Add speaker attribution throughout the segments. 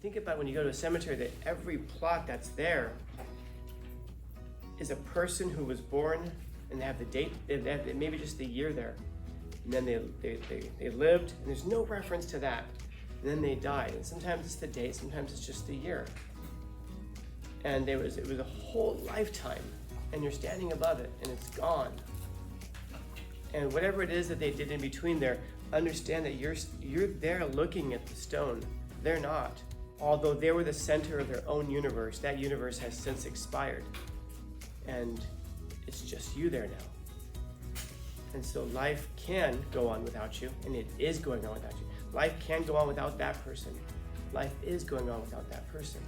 Speaker 1: think about when you go to a cemetery that every plot that's there is a person who was born, and they have the date, they have maybe just the year there, and then they lived, and there's no reference to that, and then they died, and sometimes it's the date, sometimes it's just the year, and it was a whole lifetime, and you're standing above it, and it's gone, and whatever it is that they did in between there, understand that you're there looking at the stone. They're not. Although they were the center of their own universe, that universe has since expired. And it's just you there now. And so life can go on without you, and it is going on without you. Life can go on without that person. Life is going on without that person.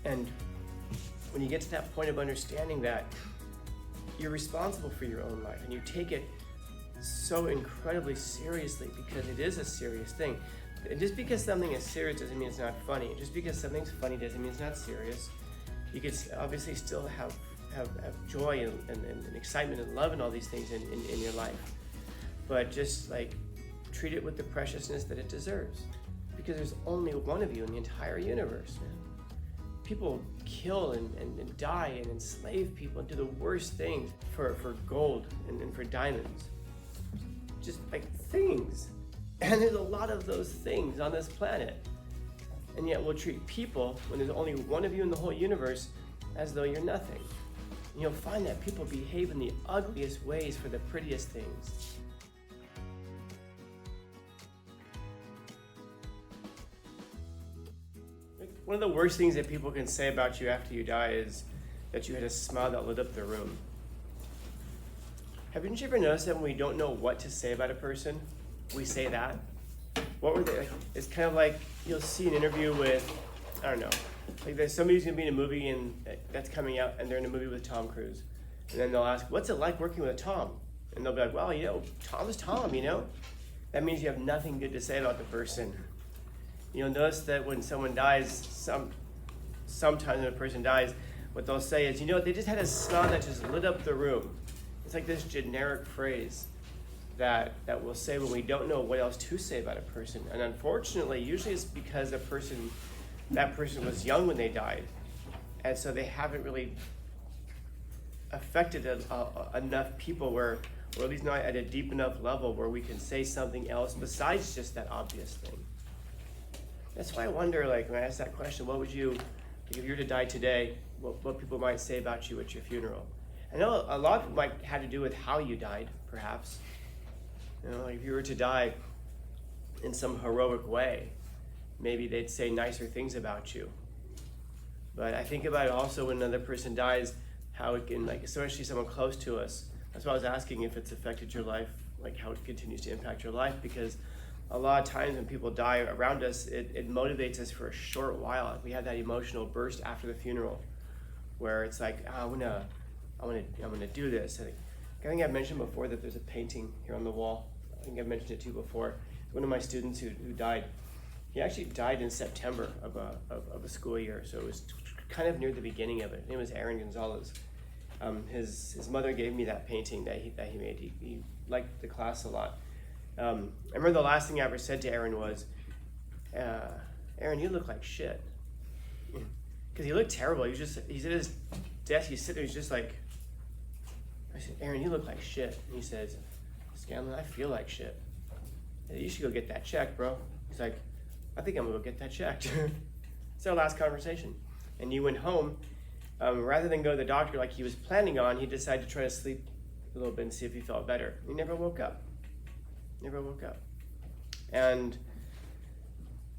Speaker 1: And when you get to that point of understanding that, you're responsible for your own life, and you take it so incredibly seriously, because it is a serious thing. And just because something is serious doesn't mean it's not funny. Just because something's funny doesn't mean it's not serious. You could obviously still have joy and excitement and love and all these things in your life. But just like treat it with the preciousness that it deserves. Because there's only one of you in the entire universe, man. People kill and die and enslave people and do the worst things for gold and for diamonds. Just like things. And there's a lot of those things on this planet. And yet we'll treat people, when there's only one of you in the whole universe, as though you're nothing. And you'll find that people behave in the ugliest ways for the prettiest things. One of the worst things that people can say about you after you die is that you had a smile that lit up the room. Haven't you ever noticed that when we don't know what to say about a person, we say that? What were they like? It's kind of like you'll see an interview with, I don't know, like there's somebody who's gonna be in a movie and that's coming out, and they're in a movie with Tom Cruise, and then they'll ask, "What's it like working with Tom?" And they'll be like, "Well, you know, Tom is Tom, you know." That means you have nothing good to say about the person. You'll notice that when someone dies, sometimes when a person dies, what they'll say is, "You know, they just had a smile that just lit up the room." It's like this generic phrase that we'll say when we don't know what else to say about a person. And unfortunately, usually it's because that person was young when they died. And so they haven't really affected enough people or at least not at a deep enough level where we can say something else besides just that obvious thing. That's why I wonder, like, when I ask that question, what would you, like, if you were to die today, what people might say about you at your funeral? I know a lot of it might have to do with how you died, perhaps. You know, like if you were to die in some heroic way, maybe they'd say nicer things about you. But I think about it also when another person dies, how it can, like, especially someone close to us. That's why I was asking if it's affected your life, like how it continues to impact your life, because a lot of times when people die around us, it motivates us for a short while. Like we have that emotional burst after the funeral, where it's like, oh, I'm gonna do this. I think I've mentioned before that there's a painting here on the wall. I think I've mentioned it to you before. One of my students who died, he actually died in September of a school year, so it was kind of near the beginning of it. His name was Aaron Gonzalez. His mother gave me that painting that he made. He liked the class a lot. I remember the last thing I ever said to Aaron was, "Aaron, you look like shit," because he looked terrible. He's at his desk. He's sitting there. He's just like, I said, "Aaron, you look like shit." And he says, "Scanlon, I feel like shit." I said, "You should go get that checked, bro." He's like, "I think I'm gonna go get that checked." It's our last conversation. And he went home. Rather than go to the doctor like he was planning on, he decided to try to sleep a little bit and see if he felt better. He never woke up. Never woke up. And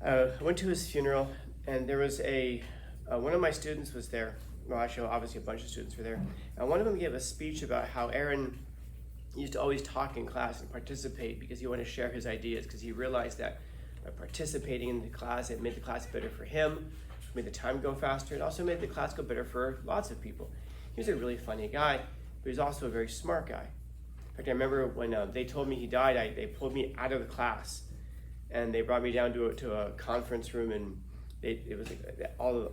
Speaker 1: I went to his funeral, and there was one of my students was there. Well, actually, obviously a bunch of students were there. And one of them gave a speech about how Aaron used to always talk in class and participate because he wanted to share his ideas, because he realized that by participating in the class, it made the class better for him, made the time go faster, it also made the class go better for lots of people. He was a really funny guy, but he was also a very smart guy. In fact, I remember when they told me he died, they pulled me out of the class, and they brought me down to a conference room, and it was like all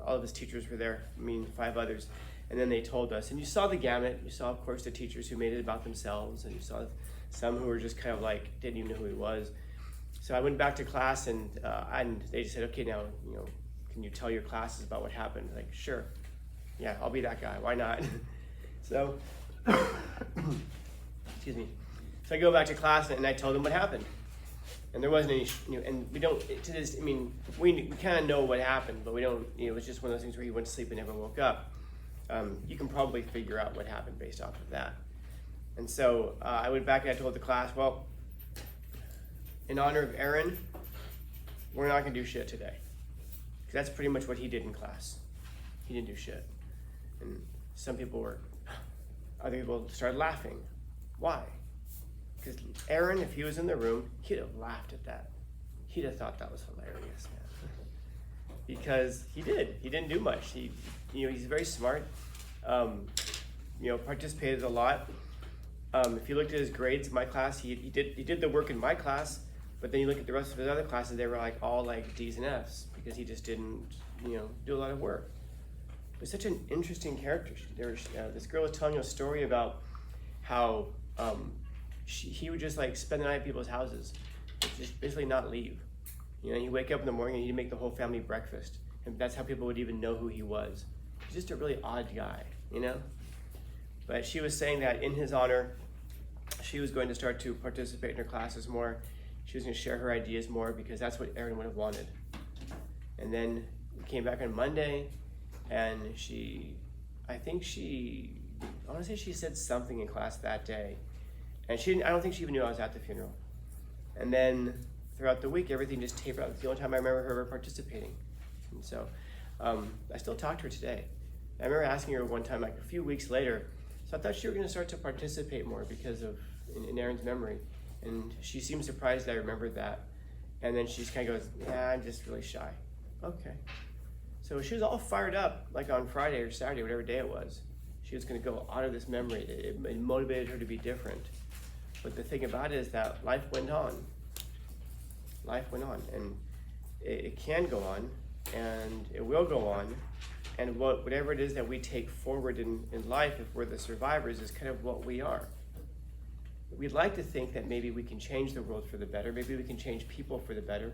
Speaker 1: of his teachers were there, me and 5 others, and then they told us, and you saw the gamut. You saw, of course, the teachers who made it about themselves, and you saw some who were just kind of like didn't even know who he was. So I went back to class, and they just said, okay, now, can you tell your classes about what happened? Like, sure, yeah, I'll be that guy. Why not? So, excuse me. So I go back to class, and I told them what happened. And there wasn't any, and we don't, to this, we kind of know what happened, but we don't, it was just one of those things where he went to sleep and never woke up. You can probably figure out what happened based off of that. And so I went back and I told the class, well, in honor of Aaron, we're not gonna do shit today. Because that's pretty much what he did in class. He didn't do shit. And other people started laughing. Why? Because Aaron, if he was in the room, he'd have laughed at that. He'd have thought that was hilarious, man. Because he didn't do much. He's very smart. Participated a lot. If you looked at his grades in my class, he did the work in my class, but then you look at the rest of his other classes, they were all D's and F's because he just didn't, do a lot of work. It was such an interesting character. This girl was telling you a story about how he would just spend the night at people's houses, just basically not leave. He'd wake up in the morning and he'd make the whole family breakfast, and that's how people would even know who he was. He's just a really odd guy, But she was saying that in his honor, she was going to start to participate in her classes more. She was going to share her ideas more because that's what Aaron would have wanted. And then we came back on Monday, and I want to say she said something in class that day. And I don't think she even knew I was at the funeral. And then throughout the week, everything just tapered out. It's the only time I remember her participating. And so I still talk to her today. I remember asking her one time, a few weeks later, so I thought she was going to start to participate more because of in Aaron's memory. And she seemed surprised that I remembered that. And then she just kind of goes, yeah, I'm just really shy. Okay. So she was all fired up, on Friday or Saturday, whatever day it was. She was going to go out of this memory. It motivated her to be different. But the thing about it is that life went on. Life went on. And it can go on, and it will go on. And whatever it is that we take forward in life, if we're the survivors, is kind of what we are. We'd like to think that maybe we can change the world for the better. Maybe we can change people for the better.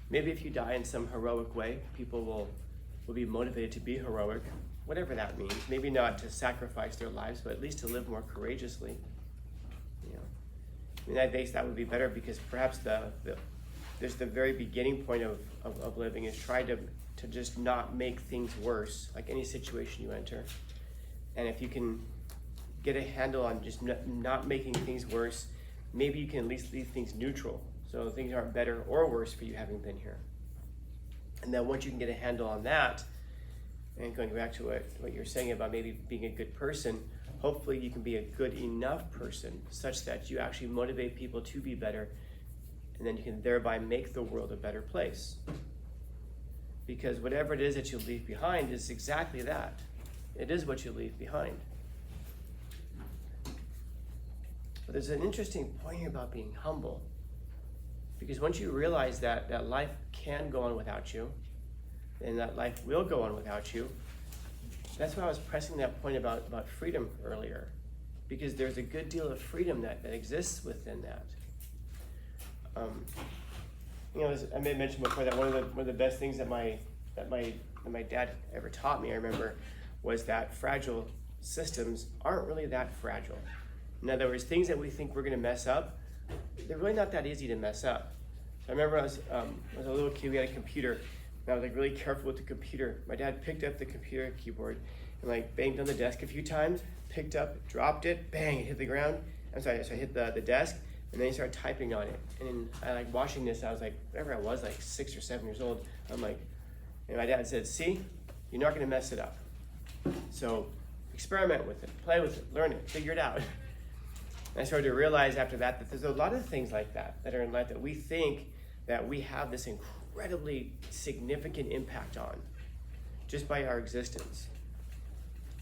Speaker 1: Maybe if you die in some heroic way, people will be motivated to be heroic, whatever that means. Maybe not to sacrifice their lives, but at least to live more courageously. That would be better because perhaps there's the very beginning point of living is try to just not make things worse, like any situation you enter. And if you can get a handle on just not making things worse, maybe you can at least leave things neutral, so things aren't better or worse for you having been here. And then once you can get a handle on that, and going back to what you're saying about maybe being a good person, hopefully you can be a good enough person such that you actually motivate people to be better, and then you can thereby make the world a better place. Because whatever it is that you leave behind is exactly that. It is what you leave behind. But there's an interesting point here about being humble. Because once you realize that life can go on without you, and that life will go on without you, that's why I was pressing that point about freedom earlier. Because there's a good deal of freedom that exists within that. As I may have mentioned before, that one of the best things that my dad ever taught me, I remember, was that fragile systems aren't really that fragile. In other words, things that we think we're going to mess up, they're really not that easy to mess up. So I remember when I was a little kid, we had a computer, and I was really careful with the computer. My dad picked up the computer keyboard and banged on the desk a few times, picked up, dropped it, bang, it hit the ground. I'm sorry, so I hit the desk, and then he started typing on it. And I watching this, I was whatever I was, 6 or 7 years old, and my dad said, see, you're not going to mess it up. So experiment with it, play with it, learn it, figure it out. And I started to realize after that there's a lot of things like that are in life that we think that we have this incredibly significant impact on just by our existence.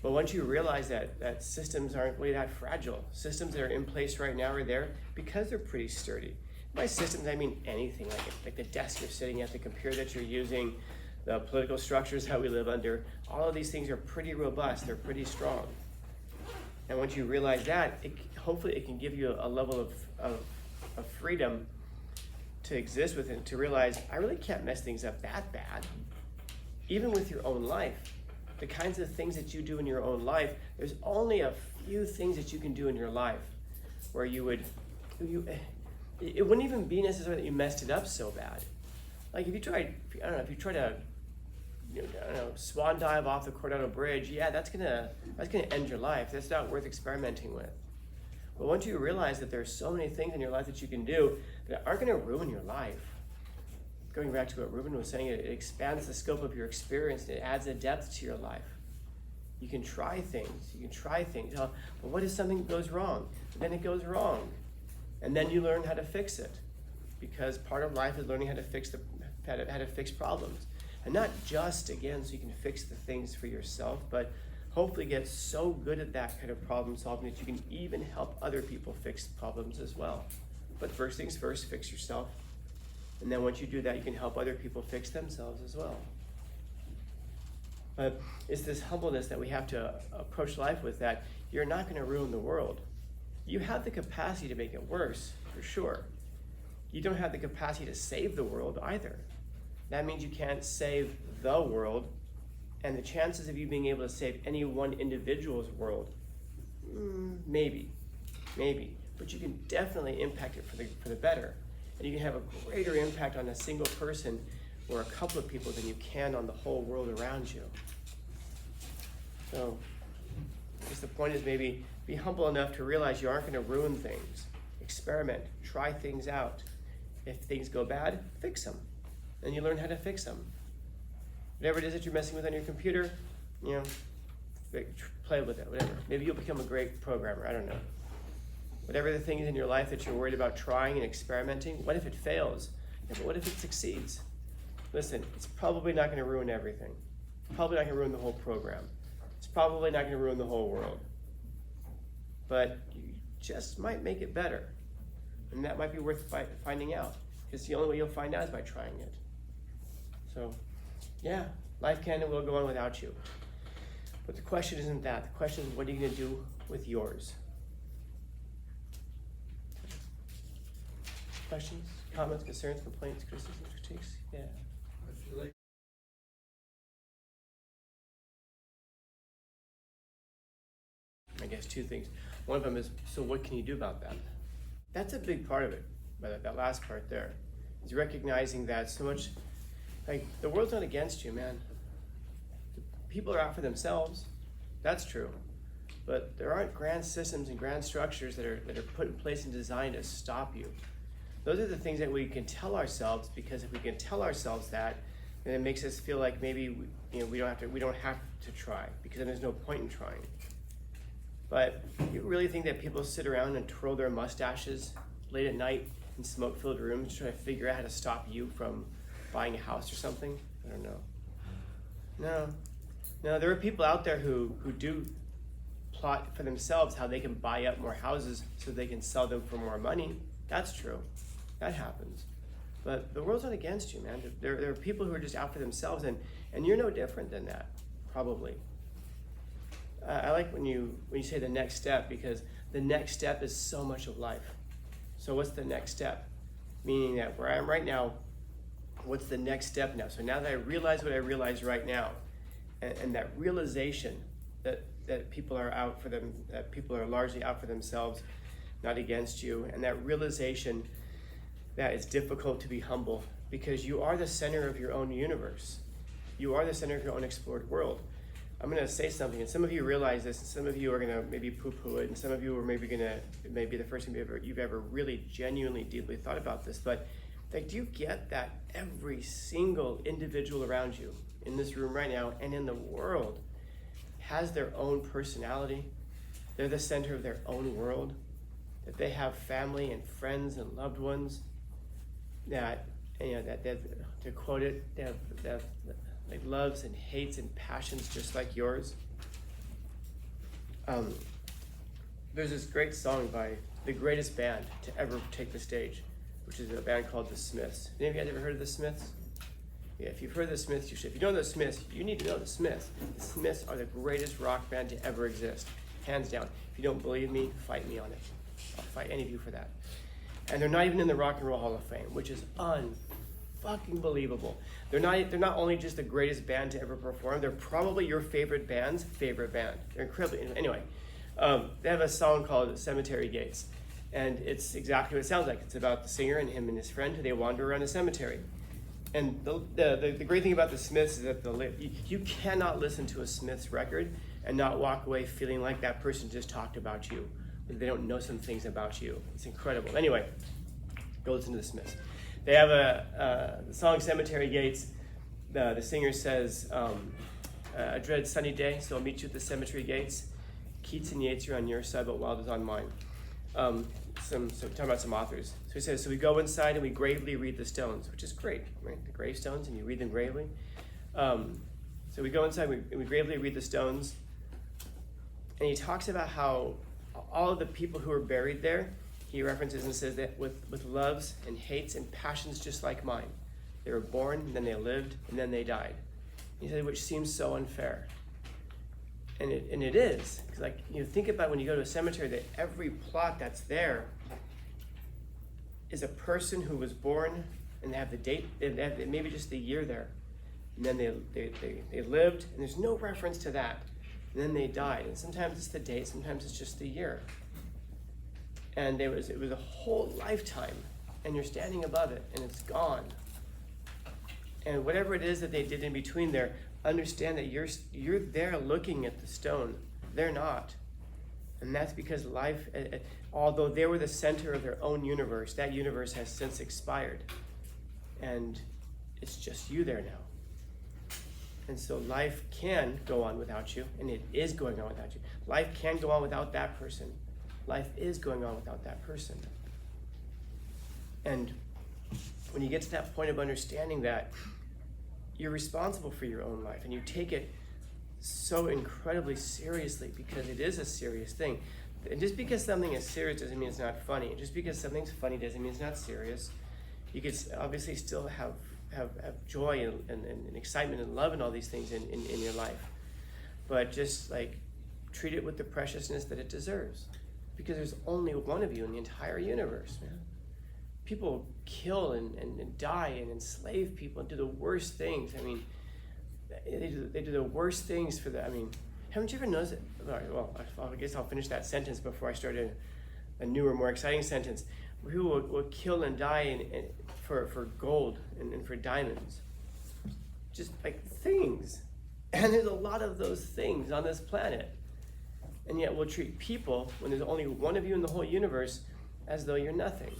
Speaker 1: But once you realize that systems aren't really that fragile, systems that are in place right now are there because they're pretty sturdy. By systems, I mean anything, like the desk you're sitting at, the computer that you're using, the political structures that we live under. All of these things are pretty robust, they're pretty strong. And once you realize that, hopefully it can give you a level of freedom to exist with and to realize I really can't mess things up that bad. Even with your own life, the kinds of things that you do in your own life, there's only a few things that you can do in your life where it wouldn't even be necessary that you messed it up so bad. Like if you try to, swan dive off the Coronado Bridge, yeah, that's gonna end your life. That's not worth experimenting with. But once you realize that there's so many things in your life that you can do that aren't gonna ruin your life, going back to what Ruben was saying, it expands the scope of your experience and it adds a depth to your life. You can try things. But what if something goes wrong? Then it goes wrong. And then you learn how to fix it. Because part of life is learning how to fix problems. And not just, again, so you can fix the things for yourself, but hopefully get so good at that kind of problem solving that you can even help other people fix problems as well. But first things first, fix yourself. And then once you do that, you can help other people fix themselves as well. But it's this humbleness that we have to approach life with, that you're not going to ruin the world. You have the capacity to make it worse, for sure. You don't have the capacity to save the world either. That means you can't save the world, and the chances of you being able to save any one individual's world, maybe. But you can definitely impact it for the better. And you can have a greater impact on a single person or a couple of people than you can on the whole world around you. So, I guess the point is maybe be humble enough to realize you aren't going to ruin things. Experiment, try things out. If things go bad, fix them. And you learn how to fix them. Whatever it is that you're messing with on your computer, play with it, whatever. Maybe you'll become a great programmer, I don't know. Whatever the things in your life that you're worried about trying and experimenting, what if it fails? Yeah, but what if it succeeds? Listen, it's probably not going to ruin everything. It's probably not going to ruin the whole program. It's probably not going to ruin the whole world. But you just might make it better. And that might be worth finding out. Because the only way you'll find out is by trying it. So, yeah, life can and will go on without you. But the question isn't that. The question is, what are you going to do with yours? Questions, comments, concerns, complaints, criticisms, critiques? Yeah.
Speaker 2: I feel like
Speaker 1: I guess two things. One of them is, so what can you do about that? That's a big part of it, but that last part there is recognizing that so much, like, the world's not against you, man. People are out for themselves. That's true. But there aren't grand systems and grand structures that are put in place and designed to stop you. Those are the things that we can tell ourselves, because if we can tell ourselves that, then it makes us feel like maybe we don't have to try, because then there's no point in trying. But you really think that people sit around and twirl their mustaches late at night in smoke-filled rooms to try to figure out how to stop you from buying a house or something? I don't know. No, there are people out there who do plot for themselves how they can buy up more houses so they can sell them for more money. That's true. That happens. But the world's not against you, man. There are people who are just out for themselves, and you're no different than that, probably. I like when you say the next step, because the next step is so much of life. So what's the next step? Meaning that where I am right now, what's the next step now? So now that I realize what I realize right now, and that realization that people are out for them, that people are largely out for themselves, not against you, and that realization that it's difficult to be humble, because you are the center of your own universe. You are the center of your own explored world. I'm going to say something, and some of you realize this, and some of you are going to maybe poo-poo it, and some of you are maybe the first time you've ever really genuinely deeply thought about this, but like, do you get that every single individual around you in this room right now and in the world has their own personality? They're the center of their own world, that they have family and friends and loved ones, that to quote it, they have like loves and hates and passions just like yours. There's this great song by the greatest band to ever take the stage, which is a band called The Smiths. Any of you guys ever heard of The Smiths? Yeah, if you've heard of The Smiths, you should. If you don't know The Smiths, you need to know The Smiths. The Smiths are the greatest rock band to ever exist, hands down. If you don't believe me, fight me on it. I'll fight any of you for that. And they're not even in the Rock and Roll Hall of Fame, which is fucking believable. They're not only just the greatest band to ever perform, they're probably your favorite band's favorite band. They're incredibly, anyway. They have a song called Cemetery Gates, and it's exactly what it sounds like. It's about the singer and him and his friend, who they wander around a cemetery. And the great thing about the Smiths is that you cannot listen to a Smiths record and not walk away feeling like that person just talked about you. They don't know some things about you. It's incredible. Anyway, go listen to the Smiths. They have the song Cemetery Gates. The singer says, a dread sunny day, so I'll meet you at the cemetery gates. Keats and Yeats are on your side, but Wilde is on mine. Talking about some authors. So he says, so we go inside and we gravely read the stones, which is great, right? The gravestones, and you read them gravely. So we go inside and we gravely read the stones. And he talks about how all of the people who are buried there, he references and says that with loves and hates and passions just like mine. They were born, and then they lived, and then they died. He said, which seems so unfair. And it is. Because like, think about when you go to a cemetery, that every plot that's there is a person who was born, and they have the date, they have maybe just the year there. And then they lived, and there's no reference to that. And then they died. And sometimes it's the date, sometimes it's just the year. And it was a whole lifetime, and you're standing above it, and it's gone. And whatever it is that they did in between there, understand that you're there looking at the stone. They're not. And that's because life, although they were the center of their own universe, that universe has since expired. And it's just you there now. And so life can go on without you, and it is going on without you. Life can go on without that person. Life is going on without that person. And when you get to that point of understanding that, you're responsible for your own life, and you take it so incredibly seriously, because it is a serious thing. And just because something is serious doesn't mean it's not funny. Just because something's funny doesn't mean it's not serious. You could obviously still have joy and excitement and love and all these things in your life. But just like treat it with the preciousness that it deserves. Because there's only one of you in the entire universe, man. People kill and die and enslave people and do the worst things. I mean, they do the worst things for the, I mean, haven't you ever noticed it? All right, well, I guess I'll finish that sentence before I start a newer, more exciting sentence. People will kill and die for gold and for diamonds. Just like things. And there's a lot of those things on this planet. And yet we'll treat people, when there's only one of you in the whole universe, as though you're nothing.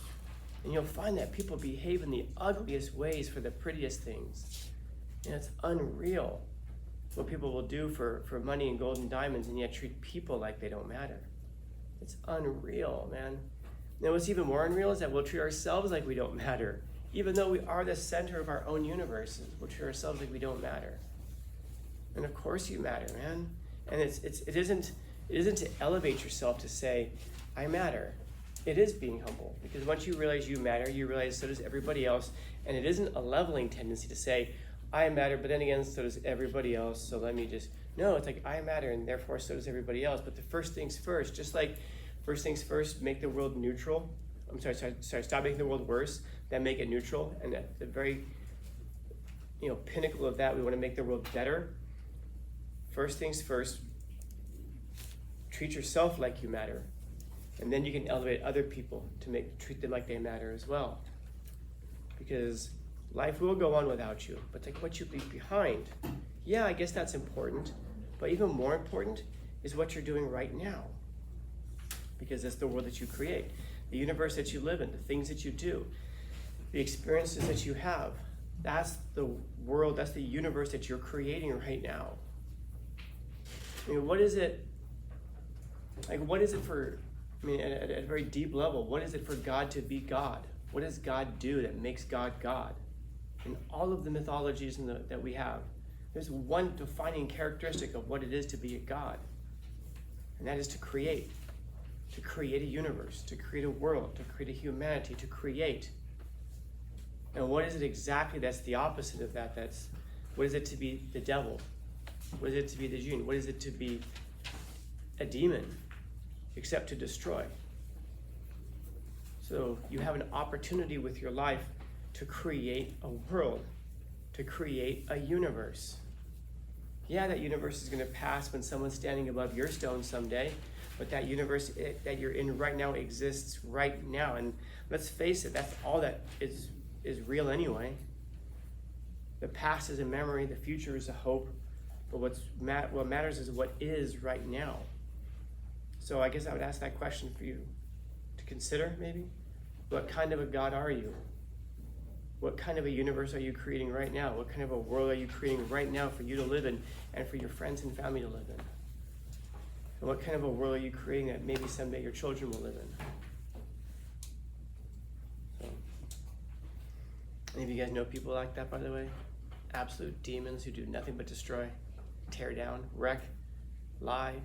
Speaker 1: And you'll find that people behave in the ugliest ways for the prettiest things. And it's unreal what people will do for money and gold and diamonds, and yet treat people like they don't matter. It's unreal, man. And what's even more unreal is that we'll treat ourselves like we don't matter. Even though we are the center of our own universe, we'll treat ourselves like we don't matter. And of course you matter, man. And it isn't to elevate yourself to say, I matter. It is being humble, because once you realize you matter, you realize so does everybody else. And it isn't a leveling tendency to say, I matter, but then again, so does everybody else, so let me just, no, it's like, I matter, and therefore so does everybody else. But the first things first, just like first things first, make the world neutral. Stop making the world worse, then make it neutral. And at the very, pinnacle of that, we want to make the world better. First things first, treat yourself like you matter. And then you can elevate other people to treat them like they matter as well. Because life will go on without you, but like what you leave behind, yeah, I guess that's important. But even more important is what you're doing right now. Because that's the world that you create, the universe that you live in, the things that you do, the experiences that you have. That's the world, that's the universe that you're creating right now. I mean, what is it for, at a very deep level, what is it for God to be God? What does God do that makes God God? In all of the mythologies that we have, there's one defining characteristic of what it is to be a God. And that is to create a universe, to create a world, to create a humanity, to create. And what is it exactly that's the opposite of that? What is it to be the devil? What is it to be the jinn? What is it to be a demon? Except to destroy. So you have an opportunity with your life to create a world, to create a universe. Yeah, that universe is going to pass when someone's standing above your stone someday, but that universe that you're in right now exists right now. And let's face it, that's all that is real anyway. The past is a memory, the future is a hope, but what matters is what is right now. So I guess I would ask that question for you to consider, maybe. What kind of a God are you? What kind of a universe are you creating right now? What kind of a world are you creating right now for you to live in and for your friends and family to live in? And what kind of a world are you creating that maybe someday your children will live in? So, any of you guys know people like that, by the way? Absolute demons who do nothing but destroy, tear down, wreck, lie.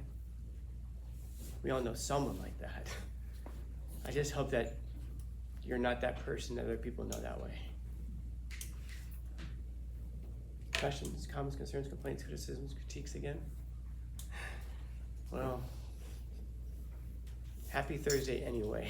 Speaker 1: We all know someone like that. I just hope that you're not that person that other people know that way. Questions, comments, concerns, complaints, criticisms, critiques again? Well, happy Thursday anyway.